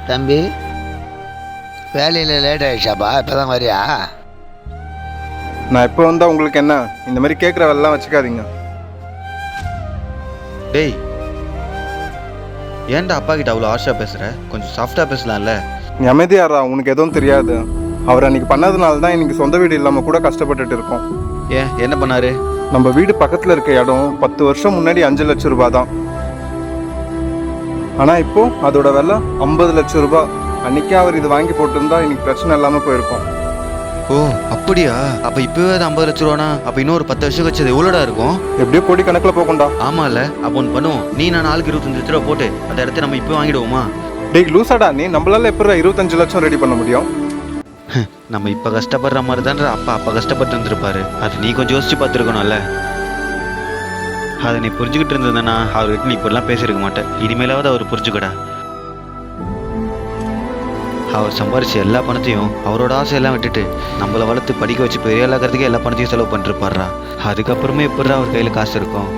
தம்பி, வேலையில் லேட் ஆகிடுச்சாப்பா? இப்போ தான் வரியா? நான் இப்போ வந்தால் உங்களுக்கு என்ன? இந்த மாதிரி கேட்குற வேலைலாம் வச்சுக்காதீங்க. டேய், ஏன்டா அப்பா கிட்ட அவ்வளோ ஹார்ஷாக பேசுகிற? கொஞ்சம் சாஃப்டாக பேசலாம்ல. நீ அமைதியாரா, உனக்கு எதுவும் தெரியாது. அவர் அன்றைக்கி பண்ணதுனால தான் இன்னைக்கு சொந்த வீடு இல்லாமல் கூட கஷ்டப்பட்டுட்டு இருக்கோம். ஏன், என்ன பண்ணாரு? நம்ம வீடு பக்கத்தில் இருக்க இடம் 10 வருஷம் முன்னாடி 5 லட்சம் ரூபாய் தான். ஆனால் இப்போது அதோட விலை 50 லட்சம் ரூபாய். அன்றைக்கே அவர் இது வாங்கி போட்டிருந்தா இன்னைக்கு பிரச்சனை இல்லாமல் போயிருக்கோம். ஓ அப்படியா? அப்போ இப்போவே அது 50 லட்ச ரூபானா அப்போ இன்னும் ஒரு 10 வருஷம் வச்சு அது எவ்வளோடா இருக்கும்? எப்படியோ கோடி கணக்கில் போகண்டா. ஆமாம்ல, அப்போ ஒன்று பண்ணுவோம். நீ நான் நாளுக்கு 25 லட்ச ரூபா போட்டு அந்த இடத்த நம்ம இப்போ வாங்கிடுவோமா? டேய் லூசாடா, நீ நம்மளால எப்படி 25 லட்சம் ரெடி பண்ண முடியும்? நம்ம இப்போ கஷ்டப்படுற மாதிரி தான்ற அப்பா கஷ்டப்பட்டு இருந்திருப்பாரு. அது நீ கொஞ்சம் யோசிச்சு பார்த்துருக்கணும்ல. அதை நீ புரிஞ்சுக்கிட்டு இருந்ததுன்னா அவர்கிட்ட நீ இப்படிலாம் பேசியிருக்க மாட்டேன். இனிமேலாவது அவர் புரிஞ்சுக்கடா. அவர் சம்பாரிச்சு எல்லா பணத்தையும் அவரோட ஆசையெல்லாம் விட்டுட்டு நம்மளை வளர்த்து படிக்க வச்சு பெரிய ஆளாக்கிறதுக்கே எல்லா பணத்தையும் செலவு பண்ணிருப்பாருடா. அதுக்கப்புறமே எப்படிடா அவர் கையில் காசு இருக்கும்?